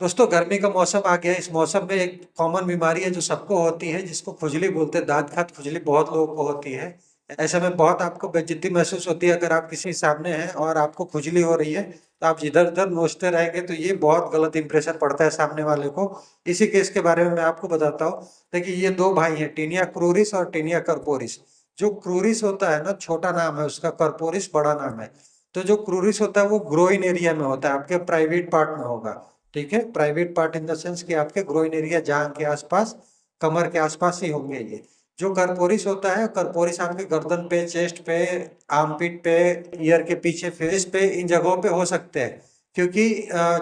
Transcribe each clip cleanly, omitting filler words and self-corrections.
दोस्तों गर्मी का मौसम आ गया है। इस मौसम में एक कॉमन बीमारी है जो सबको होती है, जिसको खुजली बोलते हैं। दांत खात खुजली बहुत लोगों को होती है। ऐसे में बहुत आपको बेइज्जती महसूस होती है अगर आप किसी सामने हैं और आपको खुजली हो रही है, तो आप इधर उधर नोचते रहेंगे तो ये बहुत गलत इंप्रेशन पड़ता है सामने वाले को। इसी केस के बारे में मैं आपको बताता हूँ। देखिए, ये दो भाई हैं, टीनिया क्रूरिस और टीनिया कर्पोरिस। जो क्रूरिस होता है ना, छोटा नाम है उसका, कर्पोरिस बड़ा नाम है। तो जो क्रूरिस होता है वो ग्रोइन एरिया में होता है, आपके प्राइवेट पार्ट में होगा। ठीक है, private part in the sense कि आपके ग्रोइन एरिया, जांग के आसपास, कमर के आसपास ही होंगे ये। जो कर्पोरिस होता है, कर्पोरिस आपके गर्दन पे, चेस्ट पे, आर्मपिट पे, ईयर के पीछे, फेस पे, इन जगहों पे हो सकते हैं। क्योंकि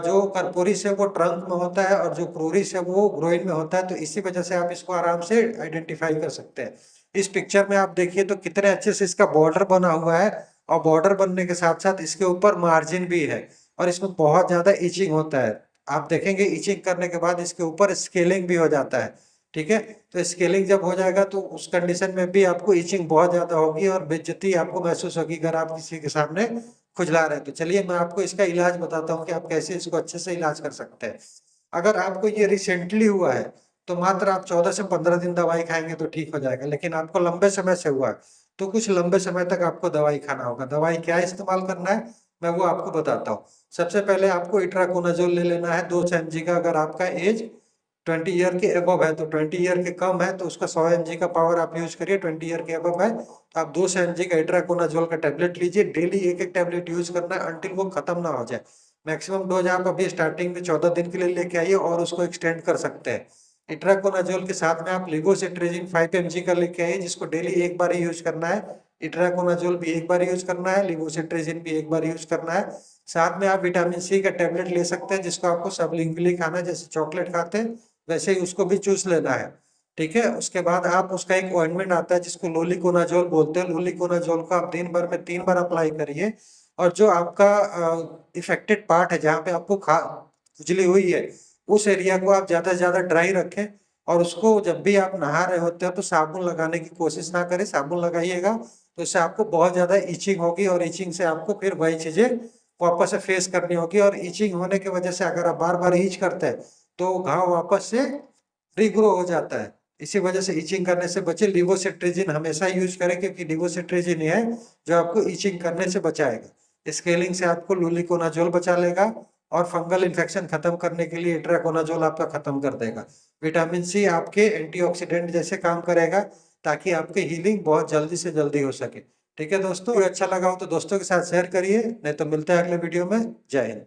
जो कर्पोरिस है वो ट्रंक में होता है और जो क्रूरिस है वो ग्रोइन में होता है, तो इसी वजह से आप इसको आराम से आइडेंटिफाई कर सकते हैं। इस पिक्चर में आप देखिए तो कितने अच्छे से इसका बॉर्डर बना हुआ है, और बॉर्डर बनने के साथ साथ इसके ऊपर मार्जिन भी है, और इसमें बहुत ज्यादा इचिंग होता है। आप देखेंगे इचिंग करने के बाद इसके ऊपर स्केलिंग भी हो जाता है। ठीक है, तो स्केलिंग जब हो जाएगा तो उस कंडीशन में भी आपको इचिंग बहुत ज्यादा होगी और बेइज्जती आपको महसूस होगी अगर आप किसी के सामने खुजला रहे हैं। तो चलिए मैं आपको इसका इलाज बताता हूँ कि आप कैसे इसको अच्छे से इलाज कर सकते हैं। अगर आपको ये रिसेंटली हुआ है तो मात्र आप 14 से 15 दिन दवाई खाएंगे तो ठीक हो जाएगा, लेकिन आपको लंबे समय से हुआ है तो कुछ लंबे समय तक आपको दवाई खाना होगा। दवाई क्या इस्तेमाल करना है मैं वो आपको बताता हूँ। सबसे पहले आपको इट्राकोनाजोल ले लेना है 200 mg का। अगर आपका एज 20 ईयर के अबव है, तो 20 ईयर के कम है तो उसका 100 mg का पावर आप यूज करिए। 20 ईयर के अबव है तो आप 200 mg का इट्राकोनाजोल का टेबलेट लीजिए। डेली एक एक टेबलेट यूज करना है अंटिल वो खत्म ना हो जाए। मैक्सिमम डोज आप अभी स्टार्टिंग में 14 दिन के लिए लेके आइए और उसको एक्सटेंड कर सकते हैं। इट्राकोनाजोल के साथ में आप लिवोसिट्रेजिन 5 mg का लेके आइए, जिसको डेली एक बार ही यूज करना है। इट्राकोनाजोल भी एक बार यूज करना है, लिवोसिट्रेजिन भी एक बार यूज करना है। साथ में आप विटामिन सी का टेबलेट ले सकते हैं, जिसको आपको सबलिंगुअली खाना है, जैसे चॉकलेट खाते हैं वैसे ही उसको भी चूस लेना है। ठीक है, उसके बाद आप उसका एक ऑइंटमेंट आता है जिसको लोलिकोनाजोल बोलते हैं। लोलिकोनाजोल को आप दिन भर में 3 बार अप्लाई करिए, और जो आपका इफेक्टेड पार्ट है जहाँ पे आपको खा खुजली हुई है उस एरिया को आप ज्यादा से ज्यादा ड्राई रखें। और उसको जब भी आप नहा रहे होते हो तो साबुन लगाने की कोशिश ना करें। साबुन लगाइएगा तो इससे आपको बहुत ज्यादा इचिंग होगी, और इचिंग से आपको फिर वही चीजें वापस से फेस करनी होगी। और इचिंग होने की वजह से अगर आप बार बार ईच करते हैं तो घाव वापस से रीग्रो हो जाता है। इसी वजह से इचिंग करने से बचे। लिवोसिट्रेजिन हमेशा यूज करें, क्योंकि लिवोसिट्रेजिन है जो आपको इचिंग करने से बचाएगा। स्केलिंग से आपको लुलिकोनाजोल बचा लेगा, और फंगल इन्फेक्शन खत्म करने के लिए इट्राकोनाजोल आपका खत्म कर देगा। विटामिन सी आपके एंटीऑक्सीडेंट जैसे काम करेगा, ताकि आपकी हीलिंग बहुत जल्दी से जल्दी हो सके। ठीक है दोस्तों, अच्छा लगा हो तो दोस्तों के साथ शेयर करिए, नहीं तो मिलते हैं अगले वीडियो में। जय हिंद।